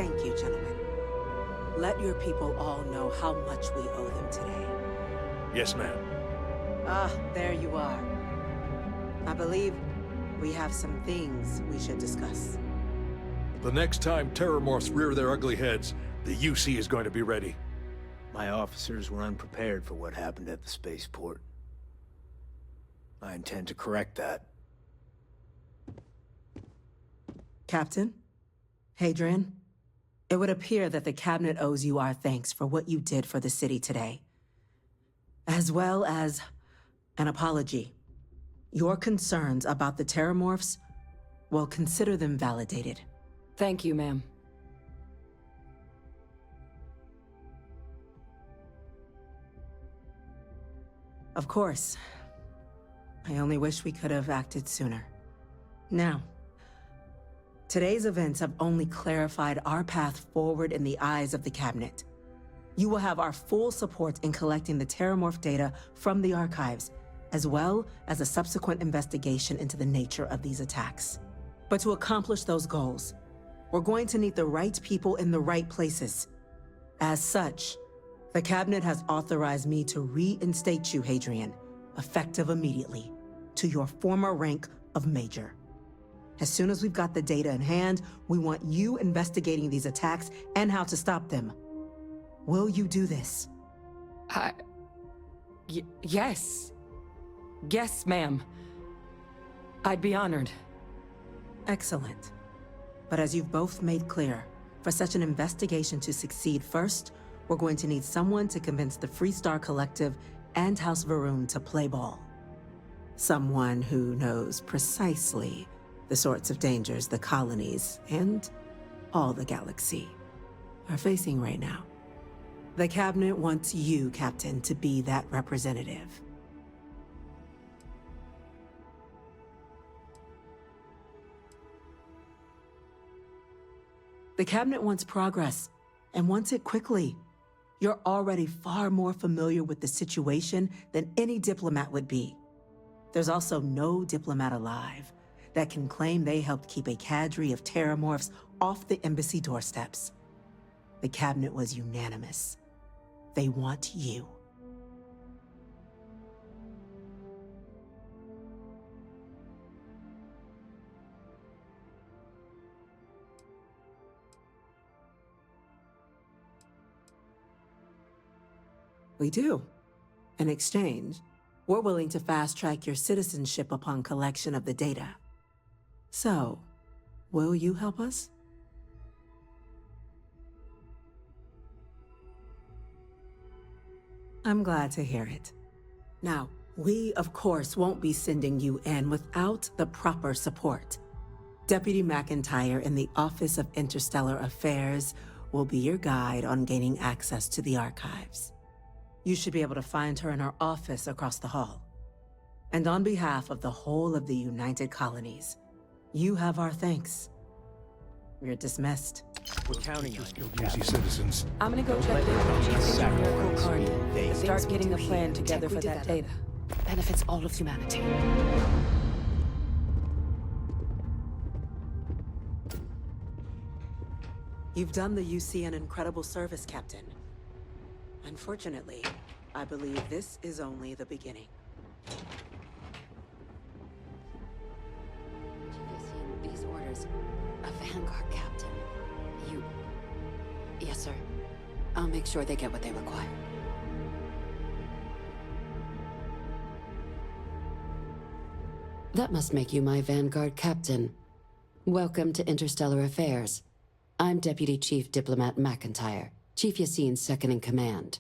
Thank you, gentlemen. Let your people all know how much we owe them today. Yes, ma'am. Ah, there you are. I believe we have some things we should discuss. The next time Terrormorphs rear their ugly heads, the UC is going to be ready. My officers were unprepared for what happened at the spaceport. I intend to correct that. Captain? Hadrian? It would appear that the Cabinet owes you our thanks for what you did for the city today. As well as an apology. Your concerns about the Terrormorphs, well, consider them validated. Thank you, ma'am. Of course. I only wish we could have acted sooner. Now, today's events have only clarified our path forward in the eyes of the Cabinet. You will have our full support in collecting the Terrormorph data from the archives, as well as a subsequent investigation into the nature of these attacks. But to accomplish those goals, we're going to need the right people in the right places. As such, the Cabinet has authorized me to reinstate you, Hadrian, effective immediately, to your former rank of Major. As soon as we've got the data in hand, we want you investigating these attacks and how to stop them. Will you do this? Yes. Yes, ma'am. I'd be honored. Excellent. But as you've both made clear, for such an investigation to succeed first, we're going to need someone to convince the Freestar Collective and House Varun to play ball. Someone who knows precisely the sorts of dangers the colonies and all the galaxy are facing right now. The Cabinet wants you, Captain, to be that representative. The Cabinet wants progress, and wants it quickly. You're already far more familiar with the situation than any diplomat would be. There's also no diplomat alive that can claim they helped keep a cadre of Terrormorphs off the embassy doorsteps. The Cabinet was unanimous. They want you. We do. In exchange, we're willing to fast-track your citizenship upon collection of the data. So, will you help us? I'm glad to hear it. Now, we, of course, won't be sending you in without the proper support. Deputy McIntyre in the Office of Interstellar Affairs will be your guide on gaining access to the archives. You should be able to find her in her office across the hall. And on behalf of the whole of the United Colonies, you have our thanks. You're dismissed. We're counting on you, Easy citizens. I'm gonna go check in with Chief Engineer Kulkarni and start getting a plan together for that data. Benefits all of humanity. You've done the UC an incredible service, Captain. Unfortunately, I believe this is only the beginning. I've seen these orders. A Vanguard captain. You... Yes, sir. I'll make sure they get what they require. That must make you my Vanguard captain. Welcome to Interstellar Affairs. I'm Deputy Chief Diplomat McIntyre, Chief Yassine's second-in-command.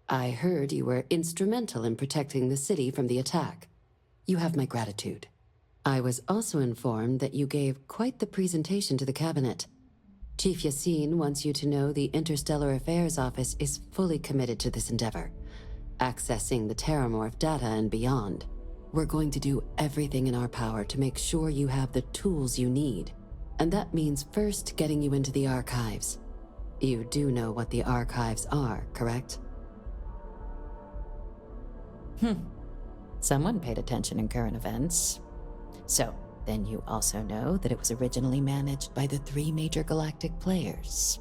I heard you were instrumental in protecting the city from the attack. You have my gratitude. I was also informed that you gave quite the presentation to the Cabinet. Chief Yassine wants you to know the Interstellar Affairs Office is fully committed to this endeavor, accessing the Terrormorph data and beyond. We're going to do everything in our power to make sure you have the tools you need. And that means first getting you into the archives. You do know what the archives are, correct? Someone paid attention in current events. So, Then you also know that it was originally managed by the 3 major galactic players.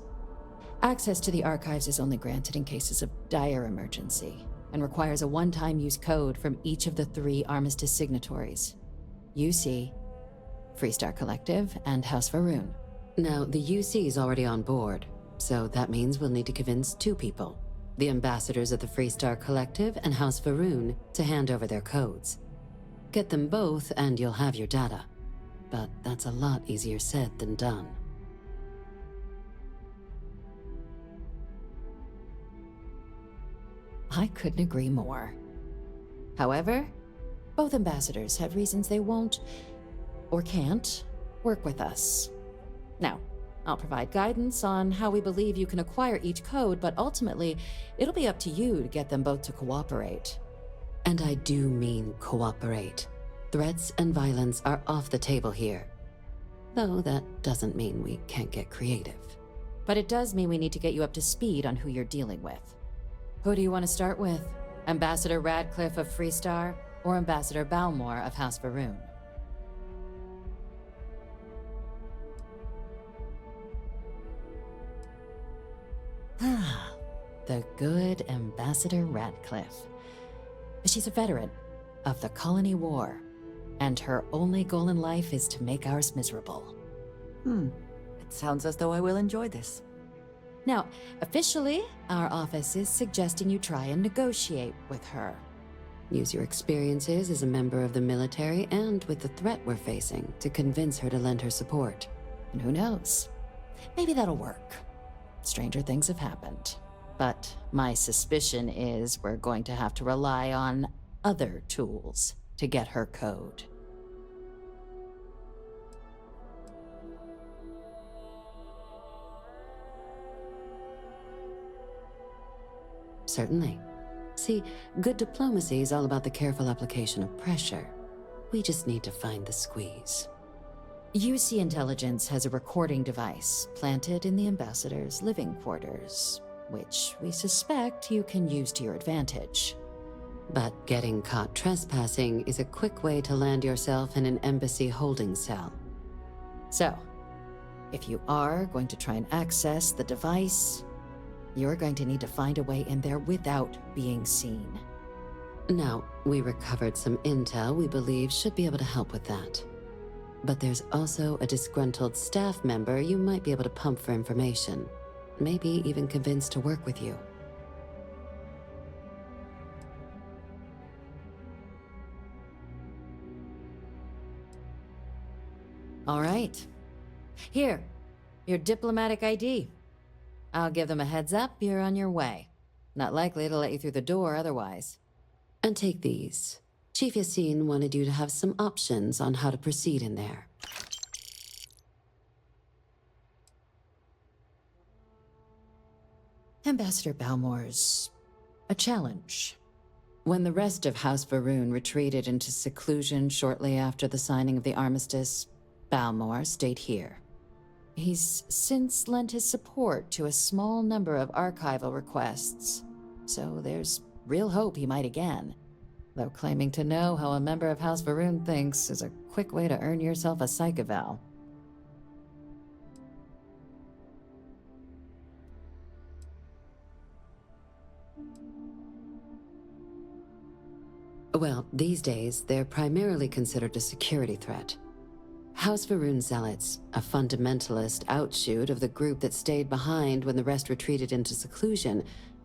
Access to the archives is only granted in cases of dire emergency, and requires a one-time use code from each of the 3 Armistice signatories. UC, Freestar Collective, and House Varun. Now, the UC is already on board, so that means we'll need to convince 2 people. The ambassadors of the Freestar Collective and House Varun to hand over their codes. Get them both and you'll have your data. But that's a lot easier said than done. I couldn't agree more. However, both ambassadors have reasons they won't, or can't, work with us. Now, I'll provide guidance on how we believe you can acquire each code, but ultimately, it'll be up to you to get them both to cooperate. And I do mean cooperate. Threats and violence are off the table here. Though that doesn't mean we can't get creative. But it does mean we need to get you up to speed on who you're dealing with. Who do you want to start with? Ambassador Radcliffe of Freestar, or Ambassador Balmore of House Varun? The good Ambassador Radcliffe. She's a veteran of the Colony War, and her only goal in life is to make ours miserable. It sounds as though I will enjoy this. Now, officially, our office is suggesting you try and negotiate with her. Use your experiences as a member of the military and with the threat we're facing to convince her to lend her support. And who knows? Maybe that'll work. Stranger things have happened. But my suspicion is we're going to have to rely on other tools to get her code. Certainly. See, good diplomacy is all about the careful application of pressure. We just need to find the squeeze. UC Intelligence has a recording device planted in the ambassador's living quarters, which we suspect you can use to your advantage. But getting caught trespassing is a quick way to land yourself in an embassy holding cell. So, if you are going to try and access the device, you're going to need to find a way in there without being seen. Now, we recovered some intel we believe should be able to help with that. But there's also a disgruntled staff member you might be able to pump for information. Maybe even convince to work with you. All right. Here, your diplomatic ID. I'll give them a heads up, you're on your way. Not likely to let you through the door otherwise. And take these. Chief Yassine wanted you to have some options on how to proceed in there. Ambassador Balmore's a challenge. When the rest of House Varun retreated into seclusion shortly after the signing of the armistice, Balmore stayed here. He's since lent his support to a small number of archival requests, so there's real hope he might again. Though claiming to know how a member of House Varun thinks is a quick way to earn yourself a psych eval. Well, these days, they're primarily considered a security threat. House Varun Zealots, a fundamentalist outshoot of the group that stayed behind when the rest retreated into seclusion,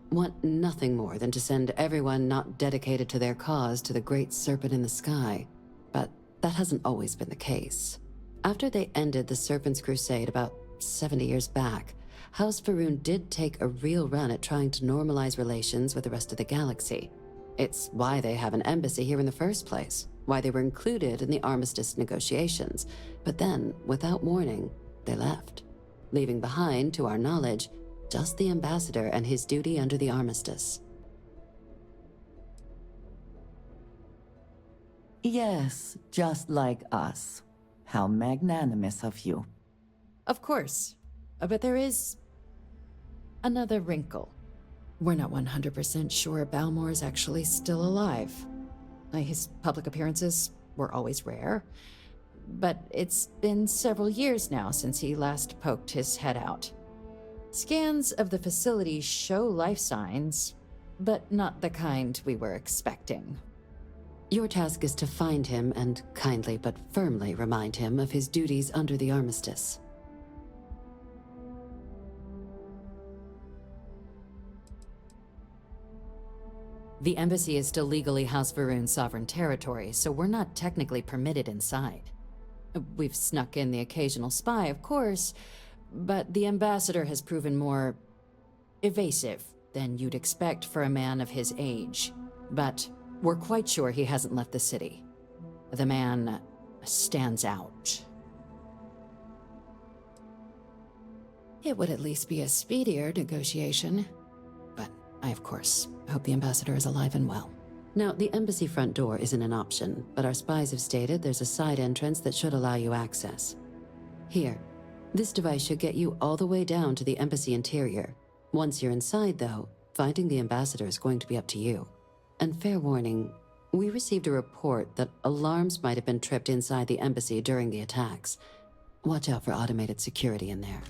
want nothing more than to send everyone not dedicated to their cause to the great serpent in the sky. But that hasn't always been the case. After they ended the Serpent's Crusade about 70 years back, House Varun did take a real run at trying to normalize relations with the rest of the galaxy. It's why they have an embassy here in the first place, why they were included in the armistice negotiations. But then, without warning, they left, leaving behind, to our knowledge, just the ambassador and his duty under the armistice. Yes, just like us. How magnanimous of you. Of course, but there is another wrinkle. We're not 100% sure Balmore's actually still alive. His public appearances were always rare. but it's been several years now since he last poked his head out. Scans of the facility show life signs, but not the kind we were expecting. Your task is to find him and kindly but firmly remind him of his duties under the Armistice. The embassy is still legally House Varun's sovereign territory, so we're not technically permitted inside. We've snuck in the occasional spy, of course, but the ambassador has proven more evasive than you'd expect for a man of his age. But we're quite sure he hasn't left the city. The man stands out. It would at least be a speedier negotiation. But I, of course, hope the ambassador is alive and well. Now, the embassy front door isn't an option, but our spies have stated there's a side entrance that should allow you access. Here, this device should get you all the way down to the embassy interior. Once you're inside, though, finding the ambassador is going to be up to you. And fair warning, we received a report that alarms might have been tripped inside the embassy during the attacks. Watch out for automated security in there.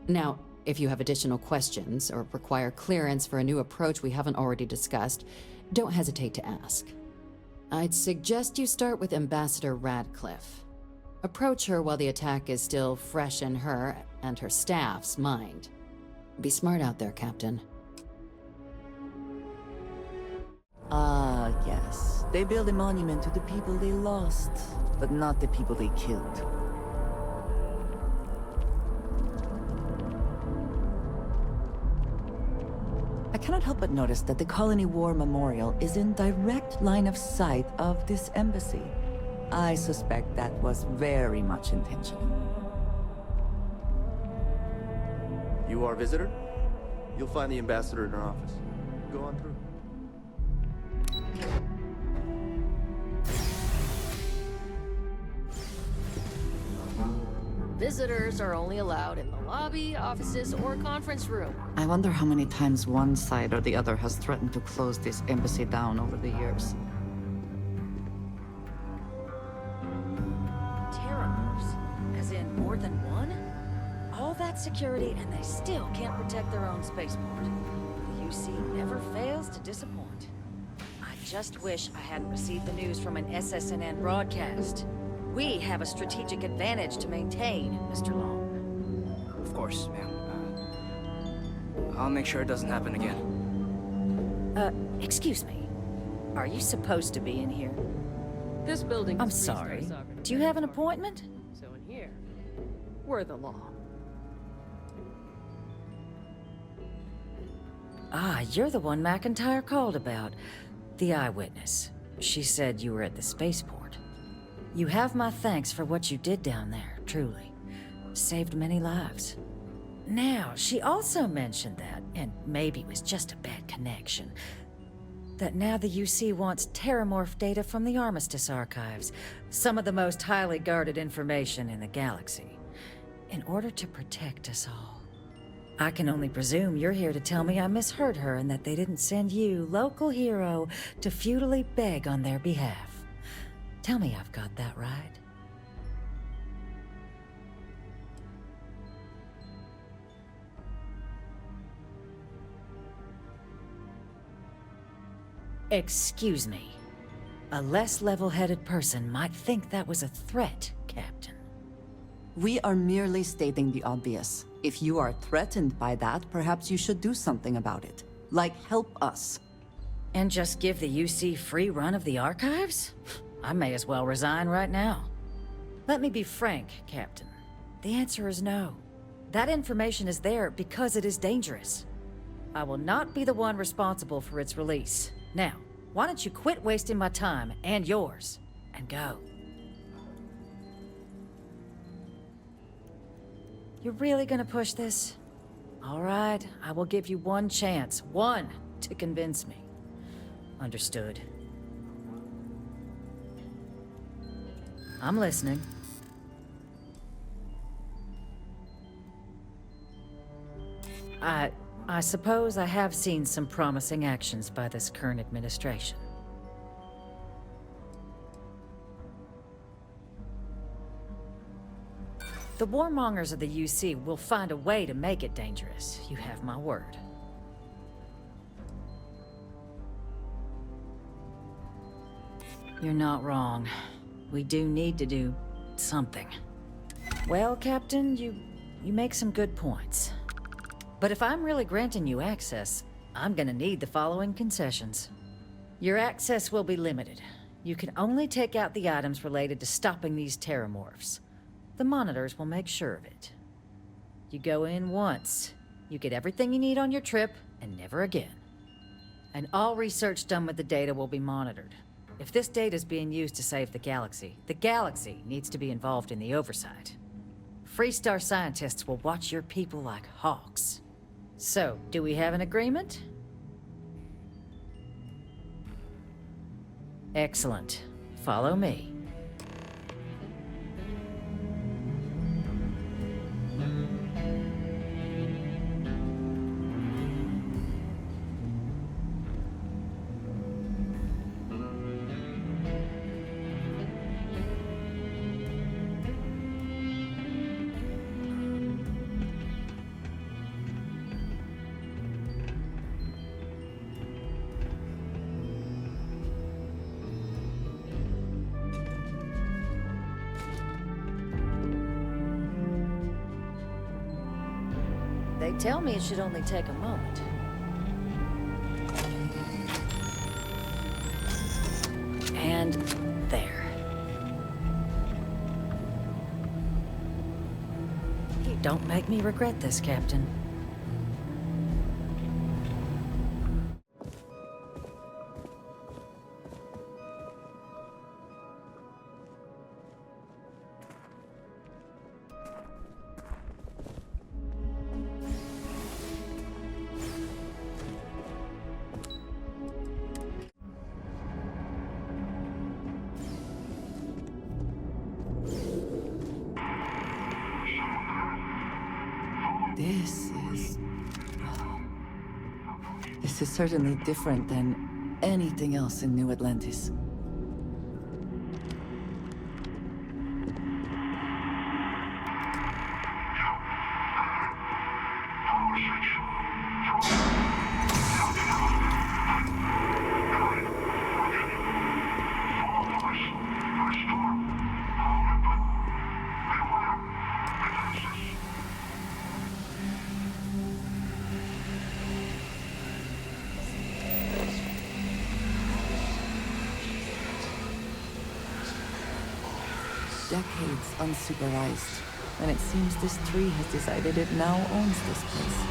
Now, if you have additional questions or require clearance for a new approach we haven't already discussed, don't hesitate to ask. I'd suggest you start with Ambassador Radcliffe. Approach her while the attack is still fresh in her and her staff's mind. Be smart out there, Captain. Ah, yes. They build a monument to the people they lost, but not the people they killed. I cannot help but notice that the Colony War Memorial is in direct line of sight of this embassy. I suspect that was very much intentional. You are a visitor? You'll find the ambassador in her office. Go on through. Visitors are only allowed in the lobby, offices, or conference room. I wonder how many times one side or the other has threatened to close this embassy down over the years. Terrormorphs, as in more than one? All that security and they still can't protect their own spaceport. The UC never fails to disappoint. I just wish I hadn't received the news from an SSNN broadcast. We have a strategic advantage to maintain, Mr. Long. Of course, ma'am. I'll make sure it doesn't happen again. Excuse me. Are you supposed to be in here? This building. I'm sorry. Do you have an appointment? So in here, we're the law. Ah, you're the one McIntyre called about. The eyewitness. She said you were at the spaceport. You have my thanks for what you did down there, truly. Saved many lives. Now, she also mentioned that, and maybe it was just a bad connection, that now the UC wants Terrormorph data from the Armistice archives, some of the most highly guarded information in the galaxy, in order to protect us all. I can only presume you're here to tell me I misheard her and that they didn't send you, local hero, to futilely beg on their behalf. Tell me I've got that right. Excuse me. A less level-headed person might think that was a threat, Captain. We are merely stating the obvious. If you are threatened by that, perhaps you should do something about it. Like, help us. And just give the UC free run of the archives? I may as well resign right now. Let me be frank, Captain. The answer is no. That information is there because it is dangerous. I will not be the one responsible for its release. Now, why don't you quit wasting my time and yours, and go? You're really gonna push this? All right, I will give you one chance, one, to convince me. Understood. I'm listening. I suppose I have seen some promising actions by this current administration. The warmongers of the UC will find a way to make it dangerous. You have my word. You're not wrong. We do need to do something. Well, Captain, you make some good points. But if I'm really granting you access, I'm gonna need the following concessions. Your access will be limited. You can only take out the items related to stopping these Terrormorphs. The monitors will make sure of it. You go in once, you get everything you need on your trip, and never again. And all research done with the data will be monitored. If this data is being used to save the galaxy needs to be involved in the oversight. Freestar scientists will watch your people like hawks. So, do we have an agreement? Excellent. Follow me. They tell me it should only take a moment. And there. Don't make me regret this, Captain. This is certainly different than anything else in New Atlantis. Decades unsupervised, and it seems this tree has decided it now owns this place.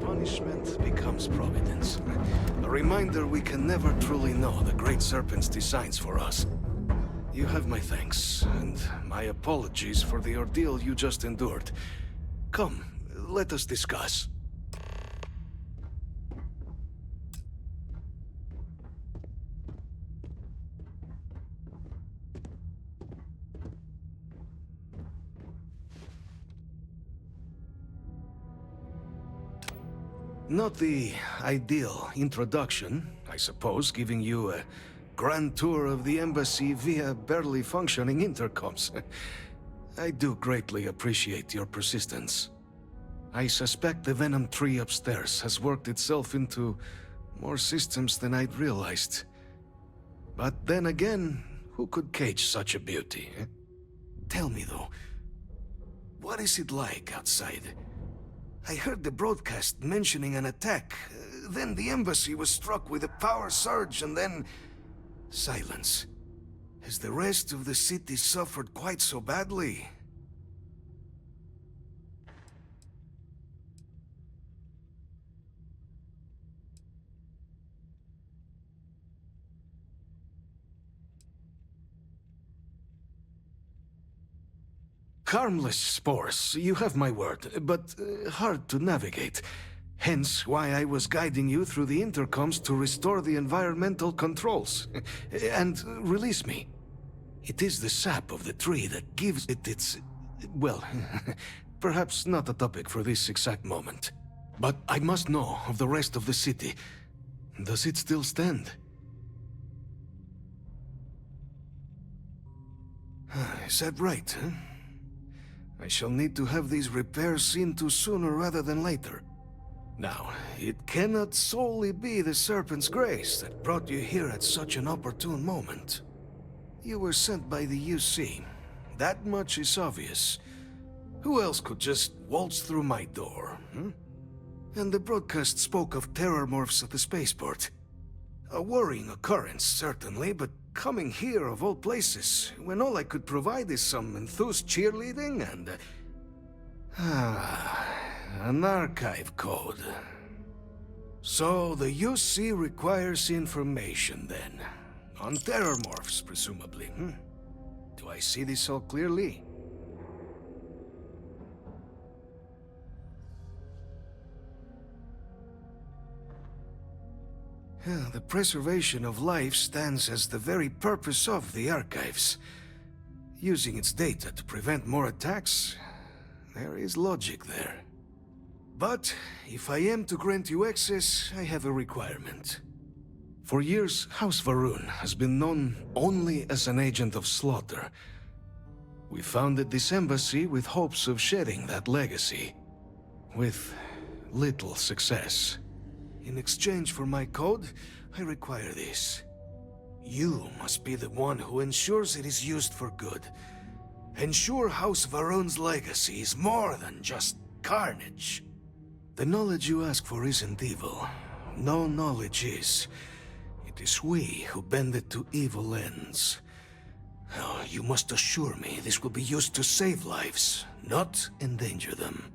punishment becomes providence. A reminder we can never truly know the Great Serpent's designs for us. You have my thanks, and my apologies for the ordeal you just endured. Come, let us discuss. Not the ideal introduction, I suppose, giving you a grand tour of the embassy via barely functioning intercoms. I do greatly appreciate your persistence. I suspect the Venom tree upstairs has worked itself into more systems than I'd realized. But then again, who could cage such a beauty? Tell me though, what is it like outside? I heard the broadcast mentioning an attack. Then the embassy was struck with a power surge, and then silence. Has the rest of the city suffered quite so badly? Harmless spores, you have my word, but hard to navigate. Hence why I was guiding you through the intercoms to restore the environmental controls. And release me. It is the sap of the tree that gives it its... well, perhaps not a topic for this exact moment. But I must know of the rest of the city. Does it still stand? Is that right, huh? I shall need to have these repairs seen to sooner rather than later. Now, it cannot solely be the Serpent's grace that brought you here at such an opportune moment. You were sent by the UC. That much is obvious. Who else could just waltz through my door, hmm? And the broadcast spoke of Terrormorphs at the spaceport. A worrying occurrence, certainly, but coming here of all places, when all I could provide is some enthused cheerleading and... an archive code. So the UC requires information, then. On Terrormorphs, presumably, hmm? Do I see this all clearly? The preservation of life stands as the very purpose of the archives. Using its data to prevent more attacks, there is logic there. But if I am to grant you access, I have a requirement. For years, House Varun has been known only as an agent of slaughter. We founded this embassy with hopes of shedding that legacy, with little success. In exchange for my code, I require this. You must be the one who ensures it is used for good. Ensure House Varun's legacy is more than just carnage. The knowledge you ask for isn't evil. No knowledge is. It is we who bend it to evil ends. Oh, you must assure me this will be used to save lives, not endanger them.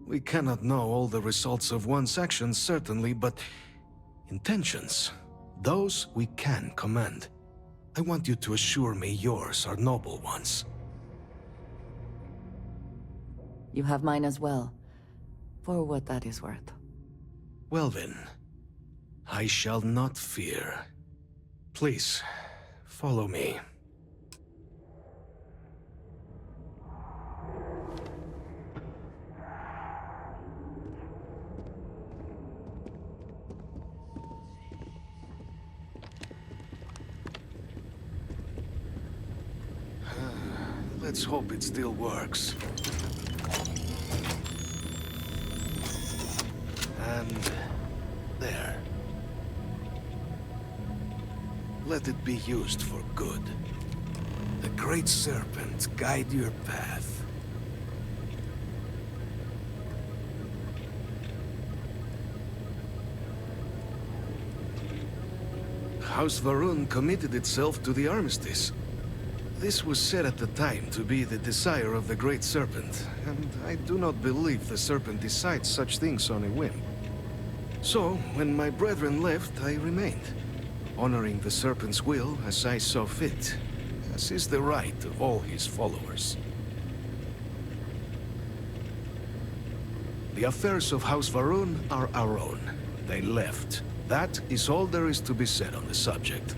We cannot know all the results of one's actions, certainly, but intentions, those we can command. I want you to assure me yours are noble ones. You have mine as well, for what that is worth. Well then, I shall not fear. Please, follow me. Let's hope it still works. And... there. Let it be used for good. The Great Serpent guide your path. House Varun committed itself to the armistice. This was said at the time to be the desire of the Great Serpent, and I do not believe the Serpent decides such things on a whim. So, when my brethren left, I remained, honoring the Serpent's will as I saw fit, as is the right of all his followers. The affairs of House Varun are our own. They left. That is all there is to be said on the subject.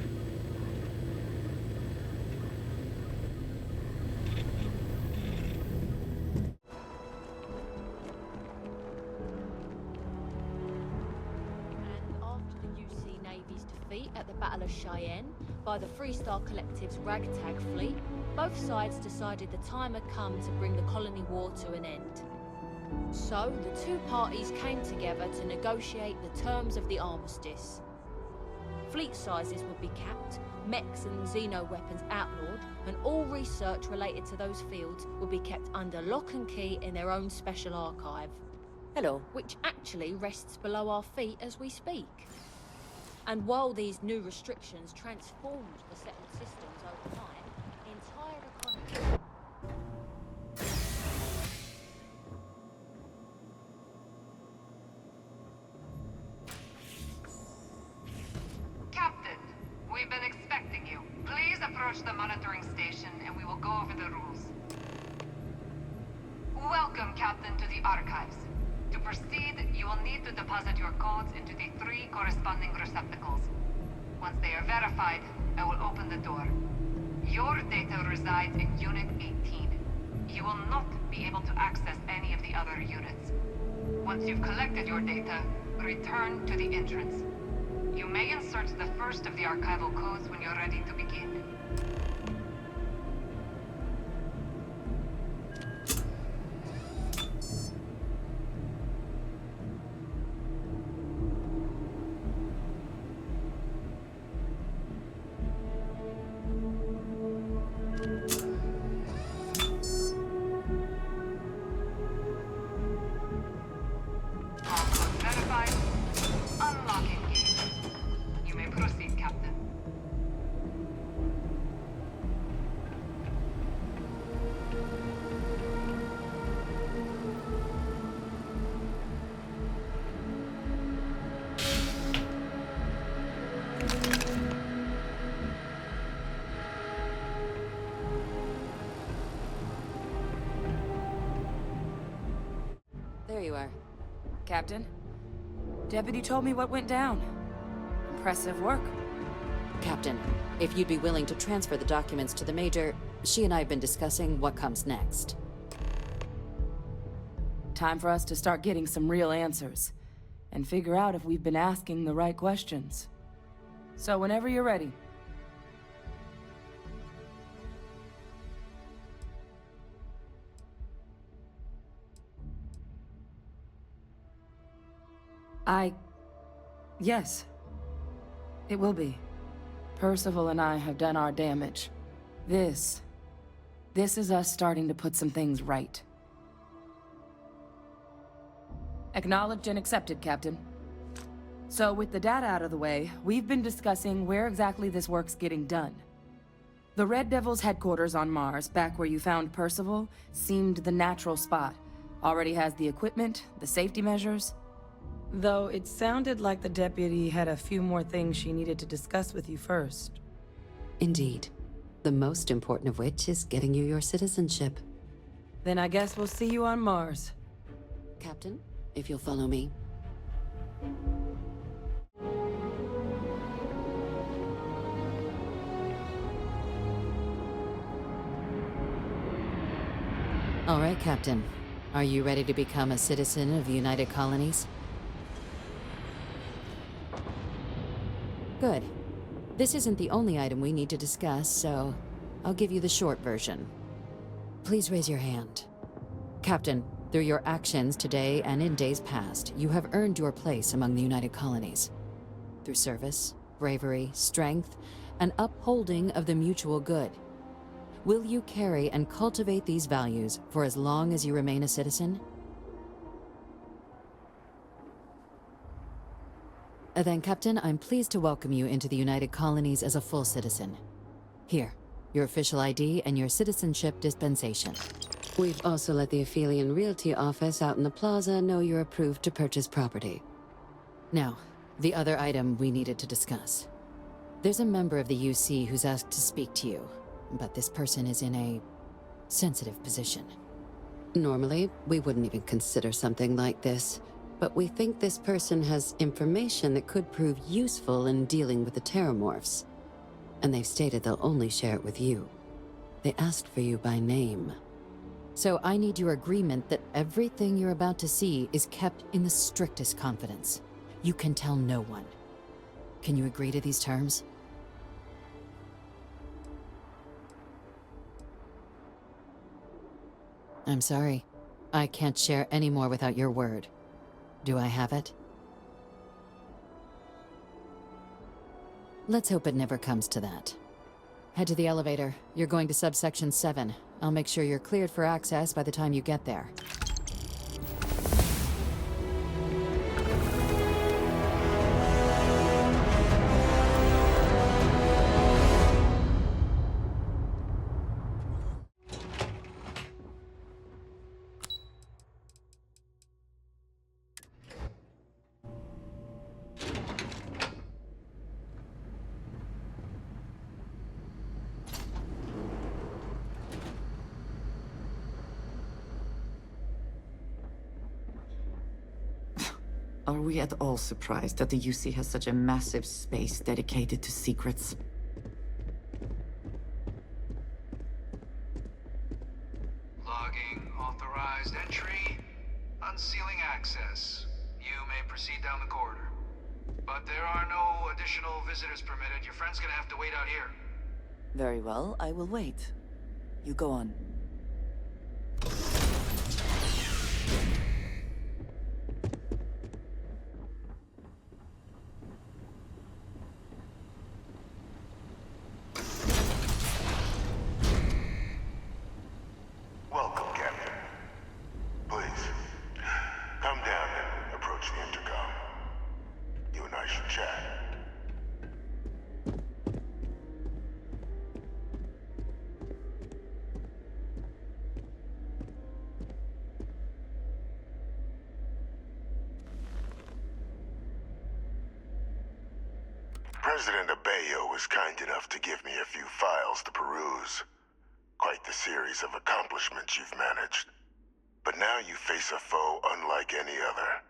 After the UC Navy's defeat at the Battle of Cheyenne by the Freestar Collective's ragtag fleet, both sides decided the time had come to bring the colony war to an end. So, the two parties came together to negotiate the terms of the armistice. Fleet sizes would be capped, mechs and xeno-weapons outlawed, and all research related to those fields would be kept under lock and key in their own special archive. Hello. Which actually rests below our feet as we speak. And while these new restrictions transformed the settled systems over time, the entire economy... Captain, we've been expecting you. Please approach the monitoring station and we will go over the rules. Welcome, Captain, to the archives. To proceed, you will need to deposit your codes into the 3 corresponding receptacles. Once they are verified, I will open the door. Your data resides in Unit 18. You will not be able to access any of the other units. Once you've collected your data, return to the entrance. You may insert the first of the archival codes when you're ready to begin. All codes verified. Unlocking gate. You may proceed, Captain. There you are. Captain, Deputy told me what went down. Impressive work. Captain, if you'd be willing to transfer the documents to the Major, she and I have been discussing what comes next. Time for us to start getting some real answers, and figure out if we've been asking the right questions. So whenever you're ready. Yes. It will be. Percival and I have done our damage. This is us starting to put some things right. Acknowledged and accepted, Captain. So with the data out of the way, we've been discussing where exactly this work's getting done. The Red Devil's headquarters on Mars, back where you found Percival, seemed the natural spot. Already has the equipment, the safety measures. Though it sounded like the deputy had a few more things she needed to discuss with you first. Indeed. The most important of which is getting you your citizenship. Then I guess we'll see you on Mars. Captain, if you'll follow me. All right, Captain. Are you ready to become a citizen of the United Colonies? Good. This isn't the only item we need to discuss, so I'll give you the short version. Please raise your hand. Captain, through your actions today and in days past, you have earned your place among the United Colonies. Through service, bravery, strength, and upholding of the mutual good. Will you carry and cultivate these values for as long as you remain a citizen? Then, Captain, I'm pleased to welcome you into the United Colonies as a full citizen. Here, your official ID and your citizenship dispensation. We've also let the Aphelion Realty office out in the plaza know you're approved to purchase property. Now, the other item we needed to discuss. There's a member of the UC who's asked to speak to you, but this person is in a sensitive position. Normally, we wouldn't even consider something like this, but we think this person has information that could prove useful in dealing with the Terrormorphs. And they've stated they'll only share it with you. They asked for you by name. So I need your agreement that everything you're about to see is kept in the strictest confidence. You can tell no one. Can you agree to these terms? I'm sorry. I can't share any more without your word. Do I have it? Let's hope it never comes to that. Head to the elevator. You're going to subsection 7. I'll make sure you're cleared for access by the time you get there. Are we at all surprised that the UC has such a massive space dedicated to secrets? Logging authorized entry. Unsealing access. You may proceed down the corridor. But there are no additional visitors permitted. Your friend's gonna have to wait out here. Very well, I will wait. You go on. Welcome, Captain. Please, come down and approach the intercom. You and I should chat. President Abeyo was kind enough to give me a few files to peruse. Quite the series of accomplishments you've managed. But now you face a foe unlike any other.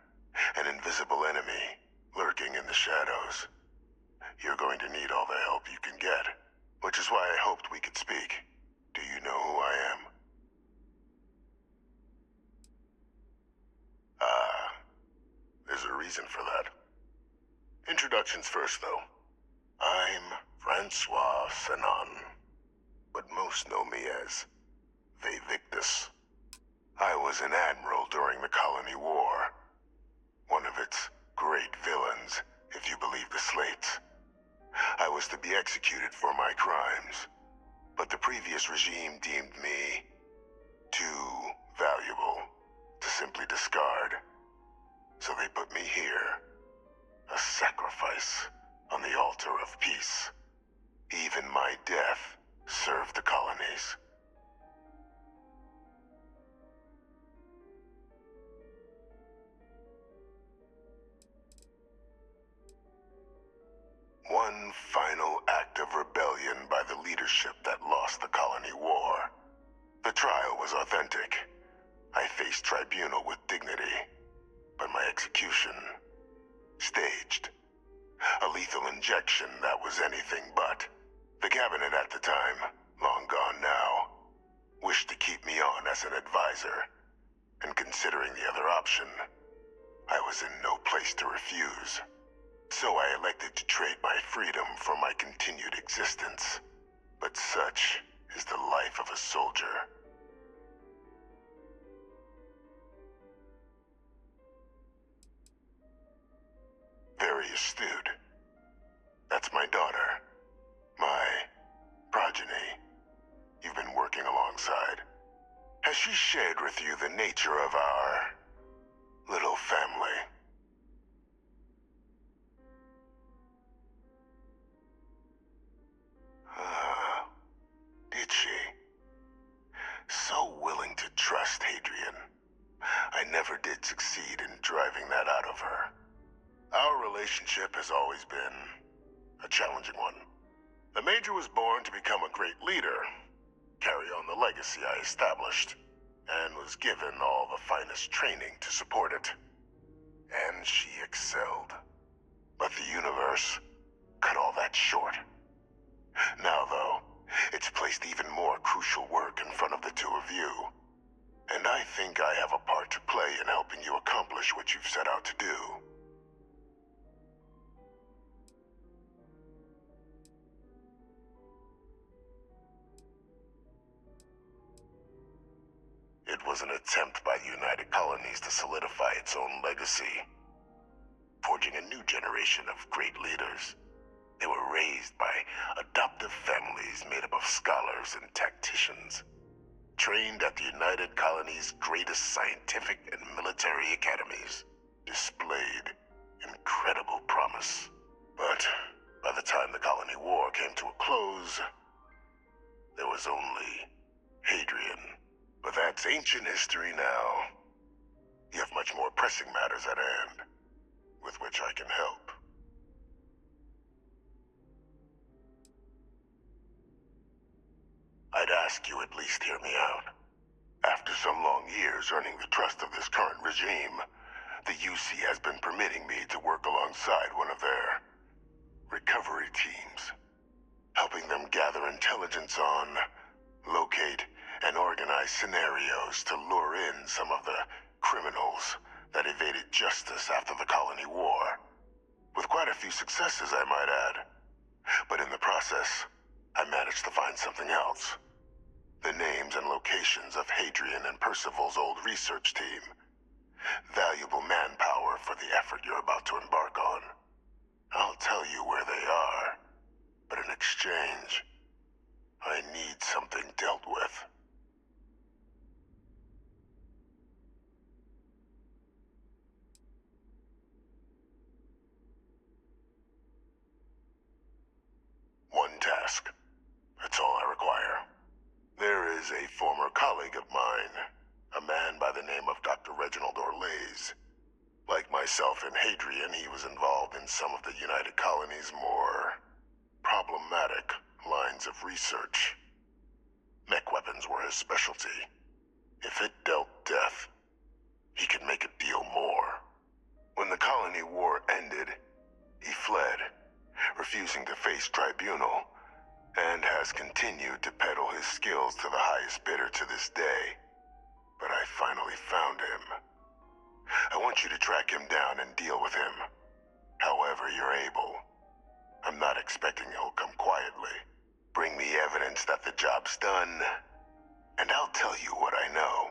An invisible enemy, lurking in the shadows. You're going to need all the help you can get, which is why I hoped we could speak. Do you know who I am? There's a reason for that. Introductions first, though. I'm Francois Sanon, but most know me as Victus. I was an admiral during the Colony War. One of its great villains, if you believe the slates. I was to be executed for my crimes, but the previous regime deemed me too valuable to simply discard. So they put me here, a sacrifice on the altar of peace. Even my death served the colonies. One final act of rebellion by the leadership that lost the Colony War. The trial was authentic. I faced tribunal with dignity, but my execution, staged. A lethal injection that was anything but. The cabinet at the time, long gone now, wished to keep me on as an advisor, and considering the other option, I was in no place to refuse. So I elected to trade my freedom for my continued existence. But such is the life of a soldier. Very astute. That's my daughter. My progeny. You've been working alongside. Has she shared with you the nature of our little family? relationship has always been a challenging one. The Major was born to become a great leader, carry on the legacy I established, and was given all the finest training to support it. And she excelled. But the universe cut all that short. Now, though, it's placed even more crucial work in front of the two of you. And I think I have a part to play in helping you accomplish what you've set out to do. It was an attempt by the United Colonies to solidify its own legacy, forging a new generation of great leaders. They were raised by adoptive families made up of scholars and tacticians, trained at the United Colonies' greatest scientific and military academies, displayed incredible promise. But by the time the Colony War came to a close, there was only Hadrian. But that's ancient history now. You have much more pressing matters at hand, with which I can help. I'd ask you at least hear me out. After some long years earning the trust of this current regime, the UC has been permitting me to work alongside one of their recovery teams, helping them gather intelligence on, locate, and organize scenarios to lure in some of the criminals that evaded justice after the Colony War. With quite a few successes, I might add. But in the process, I managed to find something else. The names and locations of Hadrian and Percival's old research team. Valuable manpower for the effort you're about to embark on. I'll tell you where they are, but in exchange, I need something dealt with. One task. That's all I require. There is a former colleague of mine, a man by the name of Dr. Reginald Orlaise. Like myself and Hadrian, he was involved in some of the United Colonies' more problematic lines of research. Mech weapons were his specialty. If it dealt death, he could make a deal more. When the Colony War ended, he fled, refusing to face tribunal, and has continued to peddle his skills to the highest bidder to this day. But I finally found him. I want you to track him down and deal with him, however you're able. I'm not expecting he'll come quietly. Bring me evidence that the job's done, and I'll tell you what I know.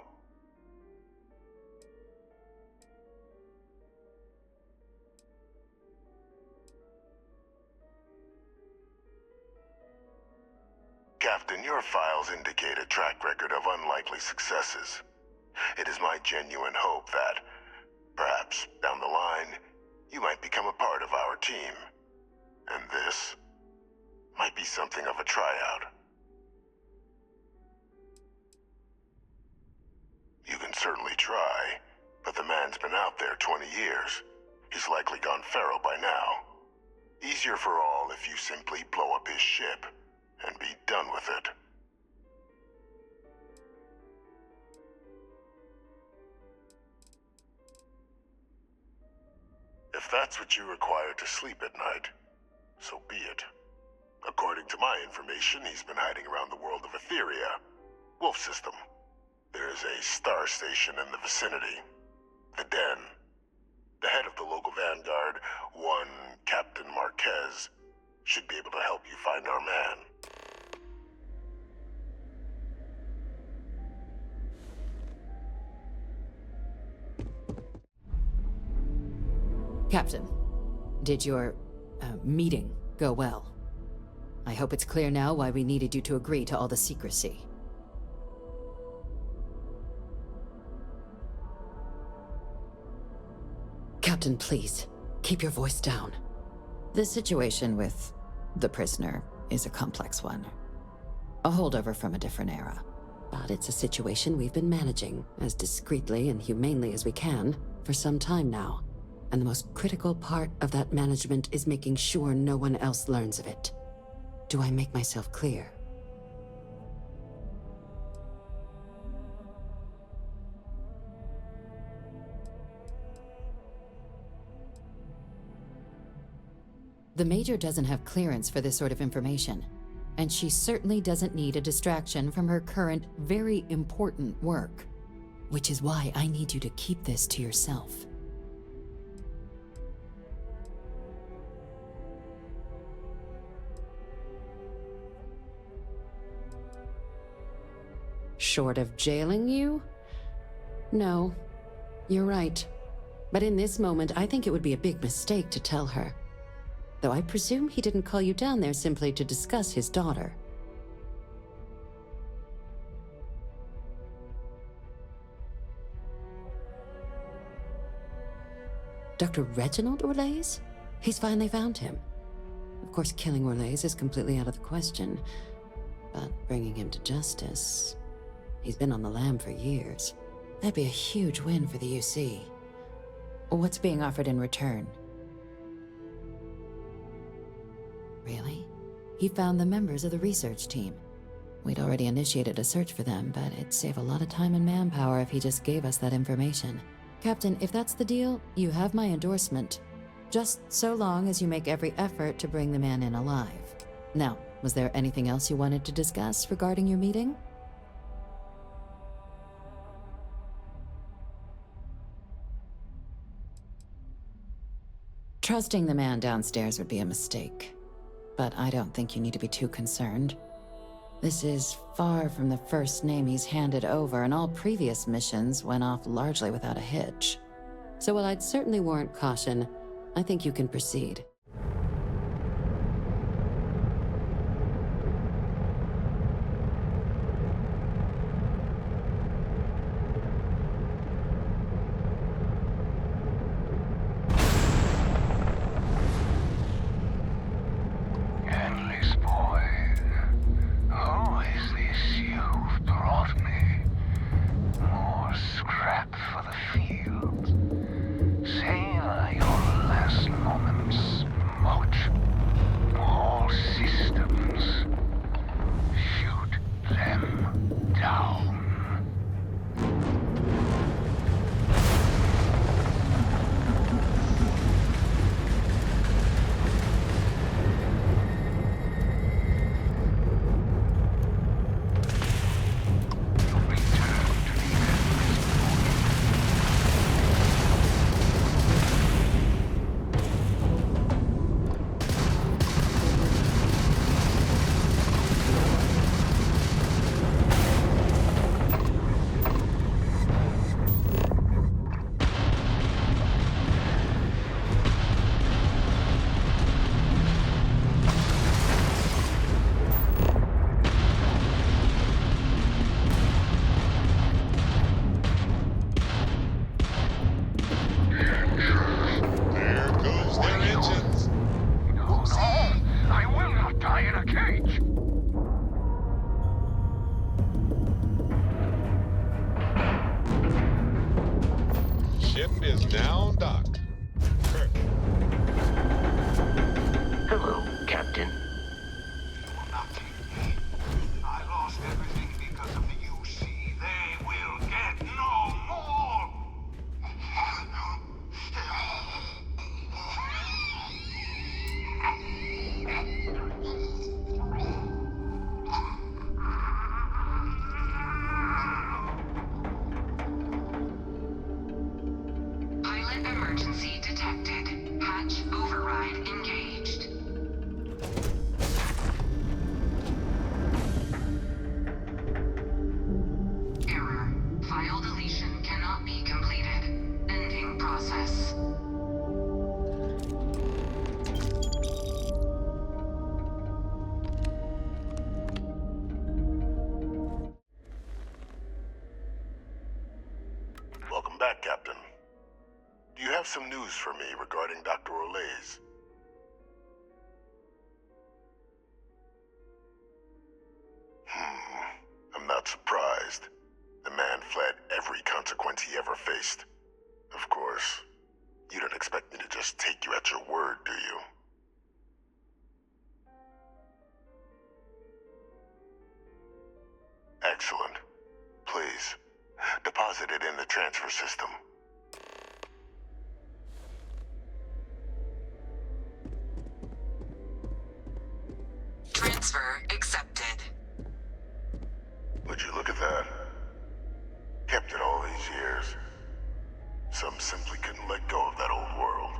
Captain, your files indicate a track record of unlikely successes. It is my genuine hope that, perhaps down the line, you might become a part of our team. And this might be something of a tryout. You can certainly try, but the man's been out there 20 years. He's likely gone feral by now. Easier for all if you simply blow up his ship and be done with it. If that's what you require to sleep at night, so be it. According to my information, he's been hiding around the world of Etheria, Wolf System. There's a star station in the vicinity, the Den. The head of the local vanguard, one Captain Marquez, should be able to help you find our man. Captain, did your meeting go well? I hope it's clear now why we needed you to agree to all the secrecy. Captain, please, keep your voice down. The situation with the prisoner is a complex one. A holdover from a different era. But it's a situation we've been managing as discreetly and humanely as we can for some time now. And the most critical part of that management is making sure no one else learns of it. Do I make myself clear? The Major doesn't have clearance for this sort of information, and she certainly doesn't need a distraction from her current, very important work. Which is why I need you to keep this to yourself. Short of jailing you? No, you're right. But in this moment, I think it would be a big mistake to tell her. Though I presume he didn't call you down there simply to discuss his daughter. Dr. Reginald Orlaise? He's finally found him. Of course, killing Orlaise is completely out of the question, but bringing him to justice... He's been on the lam for years. That'd be a huge win for the UC. What's being offered in return? Really? He found the members of the research team. We'd already initiated a search for them, but it'd save a lot of time and manpower if he just gave us that information. Captain, if that's the deal, you have my endorsement. Just so long as you make every effort to bring the man in alive. Now, was there anything else you wanted to discuss regarding your meeting? Trusting the man downstairs would be a mistake. But I don't think you need to be too concerned. This is far from the first name he's handed over, and all previous missions went off largely without a hitch. So while I'd certainly warrant caution, I think you can proceed. Emergency detected. Hatch override engaged. Error. File deletion cannot be completed. Ending process. Welcome back, Captain. Do you have some news for me regarding Dr. Orlaise? I'm not surprised. The man fled every consequence he ever faced. Of course, You don't expect me to just take you at your word, do you? Excellent. Please, deposit it in the transfer system. Transfer accepted. Would you look at that? Kept it all these years. Some simply couldn't let go of that old world.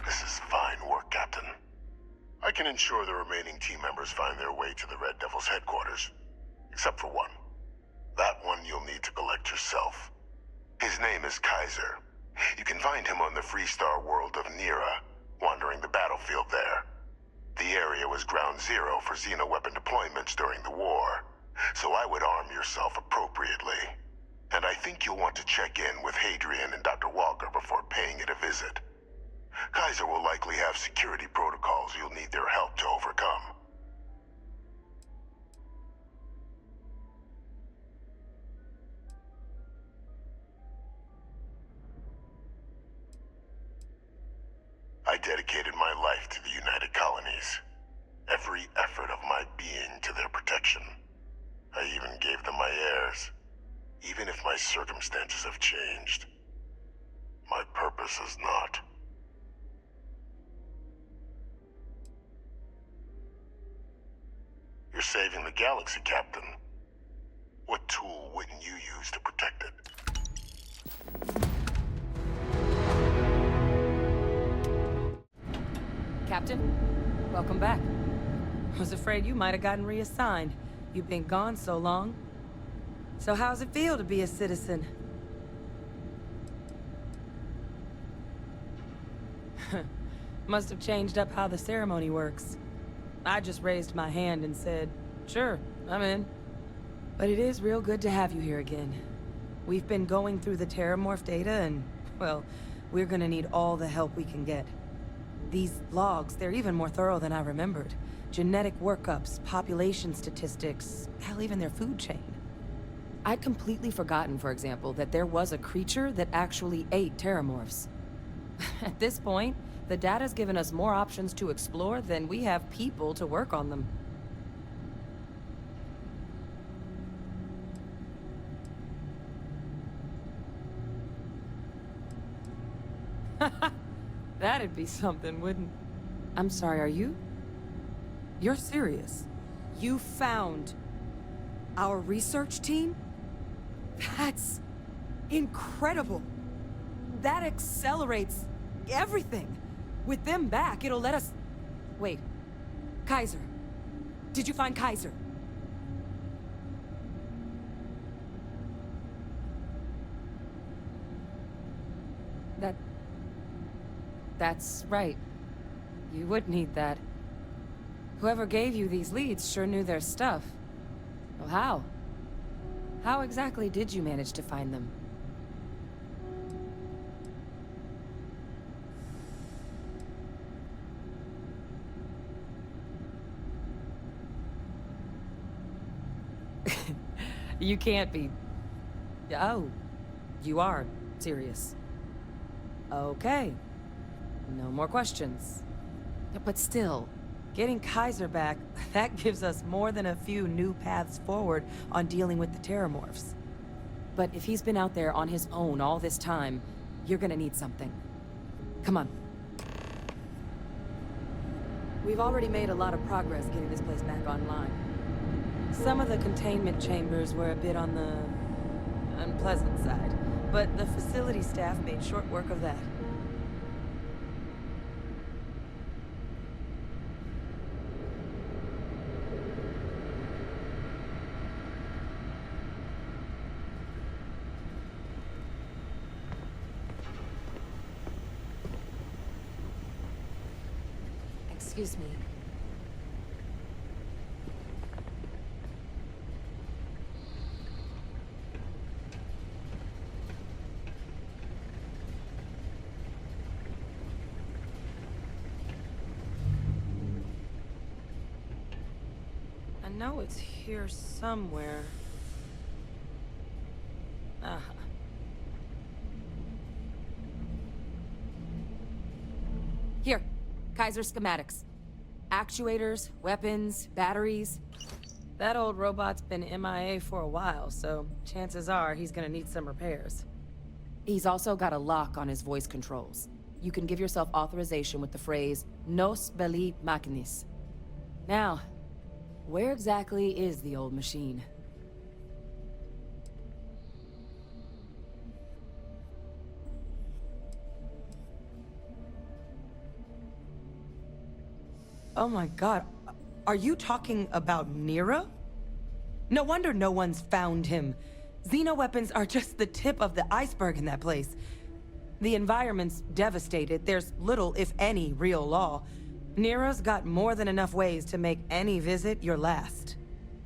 This is fine work, Captain. I can ensure the remaining team members find their way to the Red Devil's headquarters. Except for one. That one you'll need to collect yourself. His name is Kaiser. You can find him on the Freestar world of Nira, wandering the battlefield there. The area was ground zero for xeno-weapon deployments during the war, so I would arm yourself appropriately. And I think you'll want to check in with Hadrian and Dr. Walker before paying it a visit. Kaiser will likely have security protocols you'll need their help to overcome. I dedicated my life to the United Colonies. Every effort of my being to their protection. I even gave them my heirs. Even if my circumstances have changed, my purpose has not. You're saving the galaxy, Captain. What tool wouldn't you use to protect it? Captain, welcome back. Was afraid you might have gotten reassigned. You've been gone so long. So how's it feel to be a citizen? Must have changed up how the ceremony works. I just raised my hand and said, sure, I'm in. But it is real good to have you here again. We've been going through the Terrormorph data and, well, we're gonna need all the help we can get. These logs, they're even more thorough than I remembered. Genetic workups, population statistics, hell, even their food chain. I'd completely forgotten, for example, that there was a creature that actually ate Terrormorphs. At this point, the data's given us more options to explore than we have people to work on them. That'd be something, wouldn't... I'm sorry, are you? You're serious? You found our research team? That's incredible. That accelerates everything. With them back, it'll let us... Wait. Kaiser. Did you find Kaiser? That's right. You would need that. Whoever gave you these leads sure knew their stuff. Well, how? How exactly did you manage to find them? You can't be... Oh, you are serious. Okay. No more questions. But still, getting Kaiser back, that gives us more than a few new paths forward on dealing with the Terrormorphs. But if he's been out there on his own all this time, you're gonna need something. Come on. We've already made a lot of progress getting this place back online. Some of the containment chambers were a bit on the unpleasant side, but the facility staff made short work of that. Excuse me. I know it's here somewhere. Here, Kaiser schematics. Actuators, weapons, batteries. That old robot's been MIA for a while, so chances are he's gonna need some repairs. He's also got a lock on his voice controls. You can give yourself authorization with the phrase, Nos belli machinis. Now, where exactly is the old machine? Oh my god, are you talking about Nero? No wonder no one's found him. Xenoweapons are just the tip of the iceberg in that place. The environment's devastated. There's little, if any, real law. Nero's got more than enough ways to make any visit your last.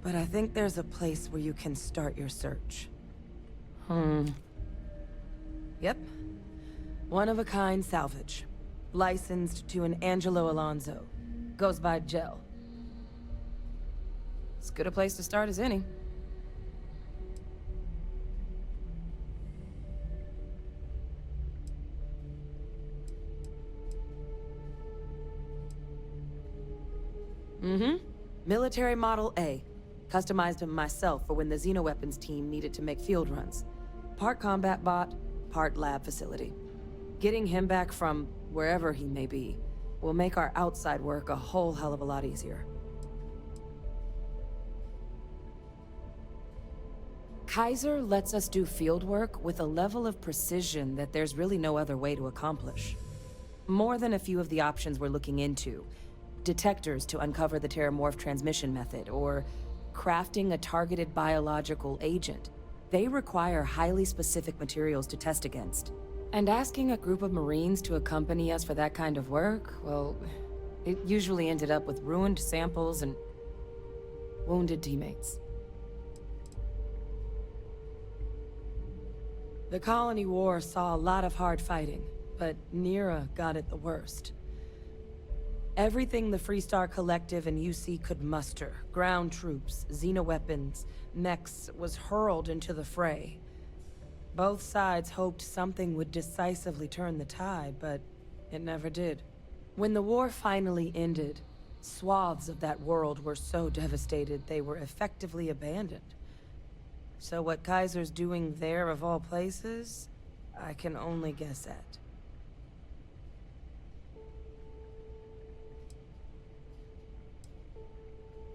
But I think there's a place where you can start your search. Yep. One-of-a-kind salvage. Licensed to an Angelo Alonso. Goes by Gel. As good a place to start as any. Military Model A. Customized him myself for when the Xenoweapons team needed to make field runs. Part combat bot, part lab facility. Getting him back from wherever he may be will make our outside work a whole hell of a lot easier. Kaiser lets us do field work with a level of precision that there's really no other way to accomplish. More than a few of the options we're looking into. Detectors to uncover the Terrormorph transmission method, or crafting a targeted biological agent. They require highly specific materials to test against. And asking a group of Marines to accompany us for that kind of work, well, it usually ended up with ruined samples and wounded teammates. The Colony War saw a lot of hard fighting, but Nera got it the worst. Everything the Freestar Collective and UC could muster, ground troops, xenoweapons, mechs, was hurled into the fray. Both sides hoped something would decisively turn the tide, but it never did. When the war finally ended, swaths of that world were so devastated they were effectively abandoned. So what Kaiser's doing there of all places, I can only guess at.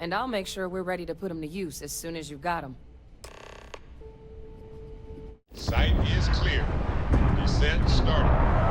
And I'll make sure we're ready to put them to use as soon as you've got them. Site is clear. Descent started.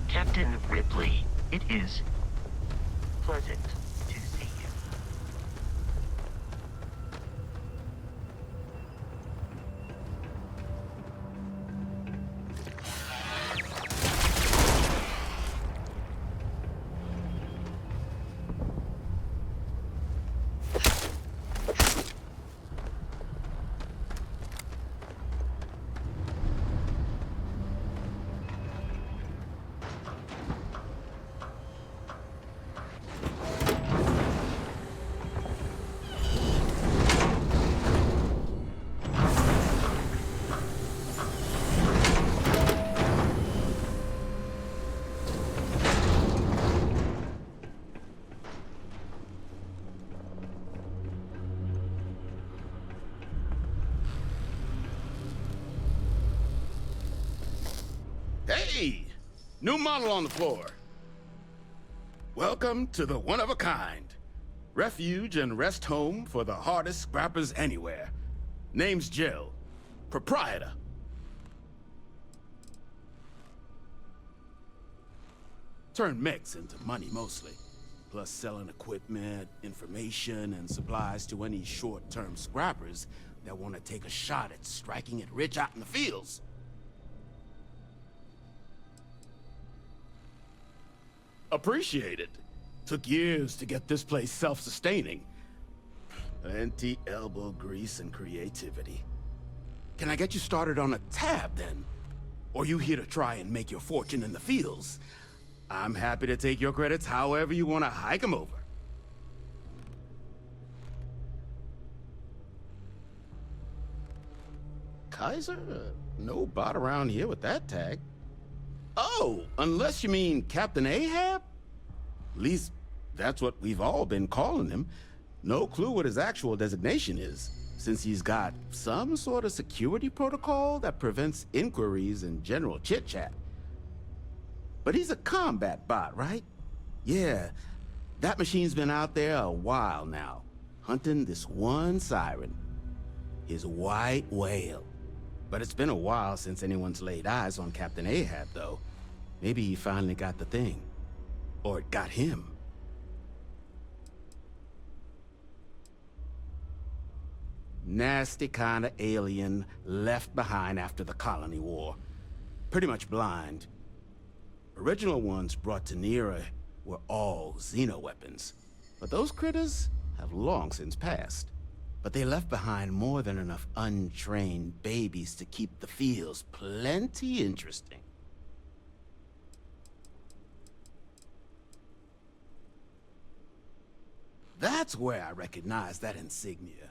Captain Ripley, it is pleasant to see you. Hey! New model on the floor. Welcome to the one-of-a-kind. Refuge and rest home for the hardest scrappers anywhere. Name's Jill. Proprietor. Turn mechs into money mostly. plus selling equipment, information, and supplies to any short-term scrappers that want to take a shot at striking it rich out in the fields. Appreciate it. Took years to get this place self-sustaining. Plenty elbow grease and creativity. Can I get you started on a tab, then? Or you here to try and make your fortune in the fields? I'm happy to take your credits however you want to hike them over. Kaiser? No bot around here with that tag. Oh, unless you mean Captain Ahab? At least, that's what we've all been calling him. No clue what his actual designation is, since he's got some sort of security protocol that prevents inquiries and general chit-chat. But he's a combat bot, right? Yeah, that machine's been out there a while now, hunting this one siren. His white whale. But it's been a while since anyone's laid eyes on Captain Ahab, though. Maybe he finally got the thing. Or it got him. Nasty kind of alien left behind after the Colony War. Pretty much blind. Original ones brought to Nera were all xeno-weapons. But those critters have long since passed. But they left behind more than enough untrained babies to keep the fields plenty interesting. That's where I recognize that insignia.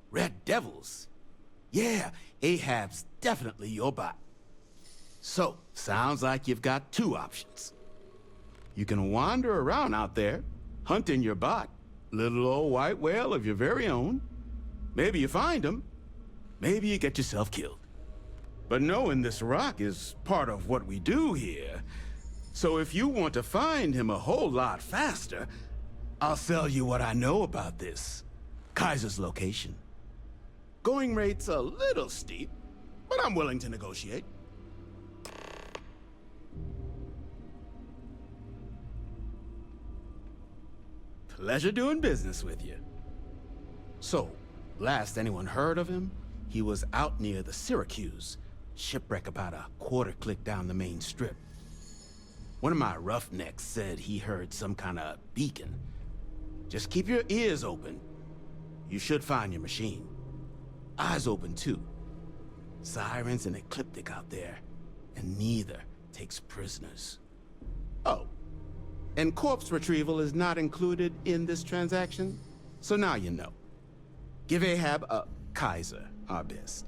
Red Devils. Yeah, Ahab's definitely your bot. So, sounds like you've got two options. You can wander around out there, hunting your bot, little old white whale of your very own. Maybe you find him, maybe you get yourself killed. But knowing this rock is part of what we do here. So if you want to find him a whole lot faster, I'll sell you what I know about this. Kaiser's location. Going rate's a little steep, but I'm willing to negotiate. Pleasure doing business with you. So, last anyone heard of him, he was out near the Syracuse, shipwreck about a quarter click down the main strip. One of my roughnecks said he heard some kind of beacon. Just keep your ears open. You should find your machine. Eyes open too. Sirens and Ecliptic out there, and neither takes prisoners. Oh, and corpse retrieval is not included in this transaction, so now you know. Give Ahab a Kaiser our best.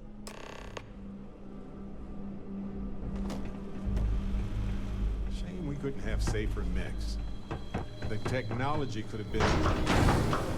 Shame we couldn't have safer mechs. The technology could have been...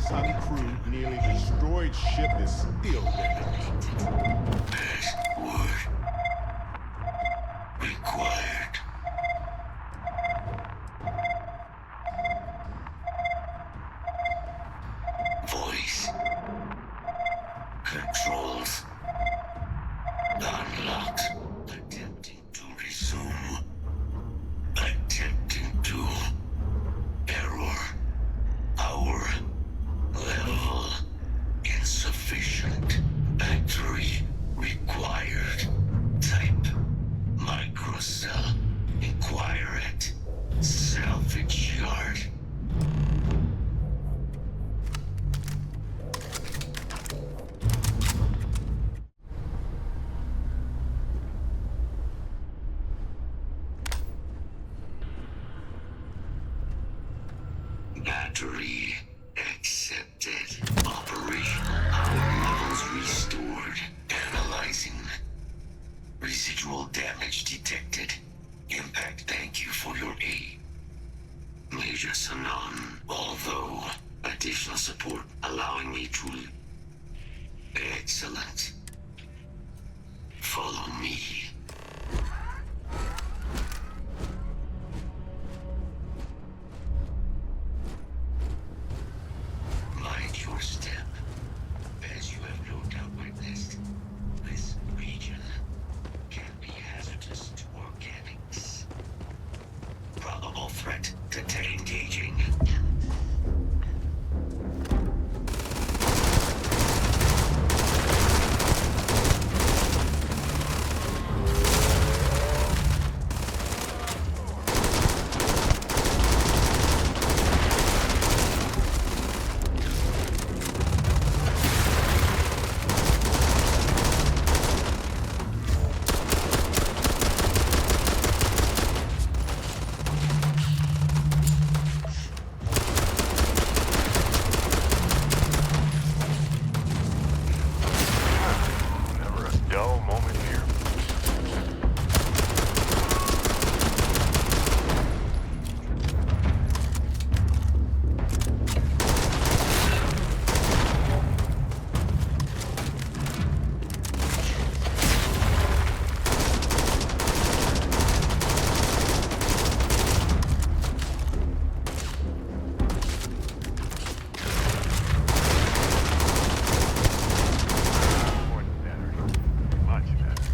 Coruscant crew nearly destroyed ship is still damaged. Password required. Voice controls unlocked. Attempting to resume. Attempting to error. Power level insufficient. Battery required. Type microcell. Inquire at salvage yard. Battery accepted. Operational power levels restored. Analyzing. Residual damage detected. Impact, thank you for your aid. Major Sanon, although additional support allowing me to... Excellent. Follow me. Mind your step. As you have no doubt witnessed, this region can be hazardous to organics. Probable threat to engaging. Never a dull moment here. Much better.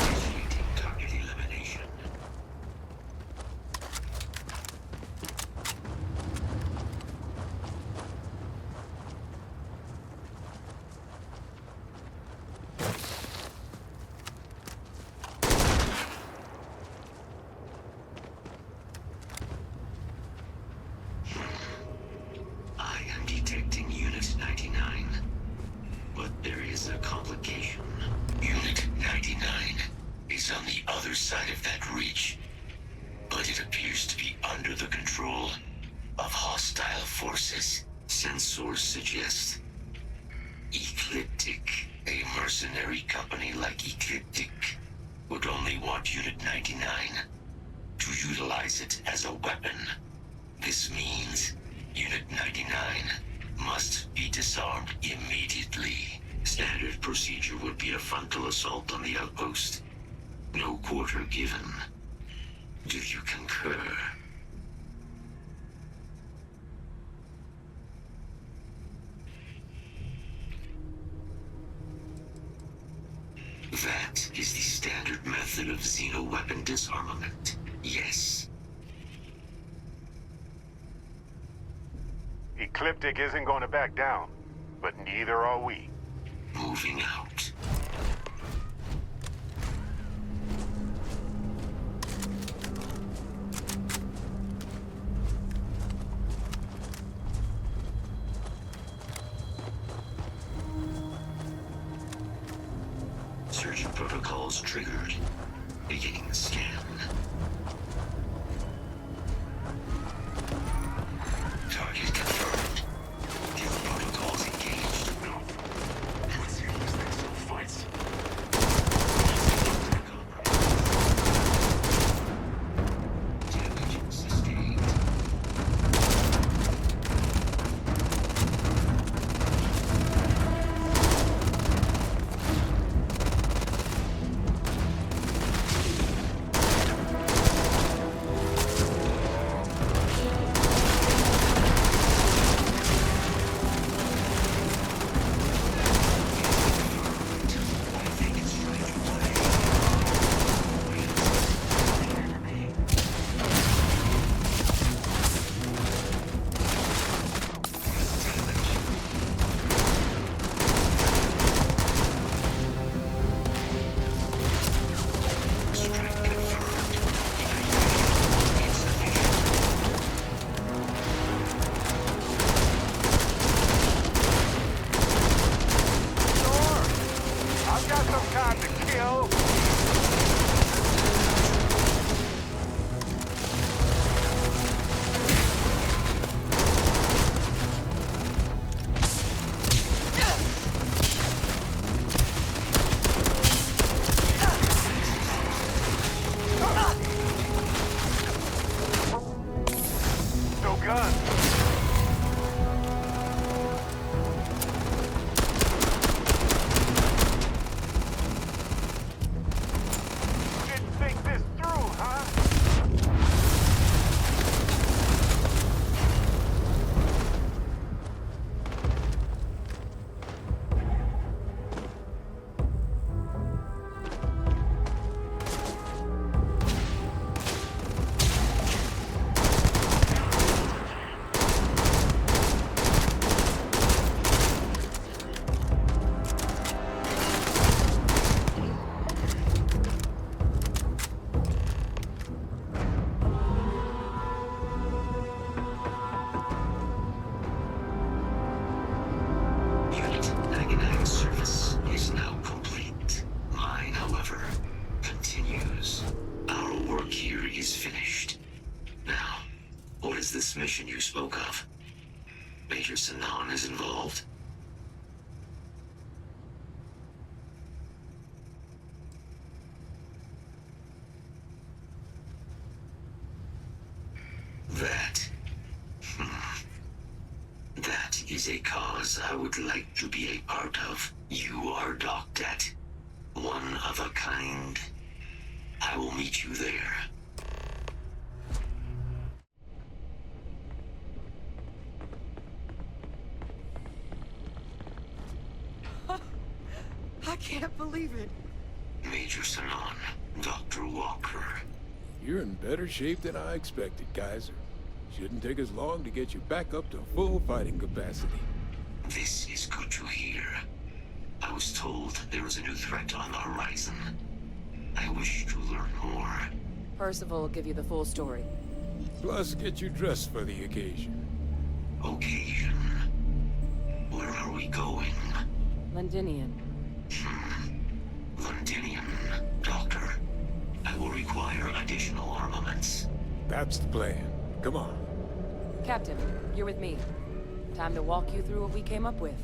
Initiating target elimination. I am detecting Unit 99. But there is a complication. Unit 99 is on the other side of that reach. But it appears to be under the control of hostile forces. Sensors suggest Ecliptic, a mercenary company like Ecliptic, would only want Unit 99 to utilize it as a weapon. This means Unit 99 must be disarmed immediately. Standard procedure would be a frontal assault on the outpost. No quarter given. Do you concur? That is the standard method of xeno-weapon disarmament. Yes. Ecliptic isn't going to back down, but neither are we. Moving out. Search protocols triggered. Beginning the scan. Target confirmed. Kill protocols engaged. Let's hear these things in fights. Damage sustained. This mission you spoke of. Major Sanon is involved. That is a cause I would like to be a part of. You are docked at one of a kind. I will meet you there. I can't believe it. Major Sanon, Dr. Walker. You're in better shape than I expected, Kaiser. Shouldn't take us long to get you back up to full fighting capacity. This is good to hear. I was told there was a new threat on the horizon. I wish to learn more. Percival will give you the full story. Plus, get you dressed for the occasion. Occasion? Where are we going? Londinium. Londinium, Doctor. I will require additional armaments. That's the plan. Come on. Captain, you're with me. Time to walk you through what we came up with.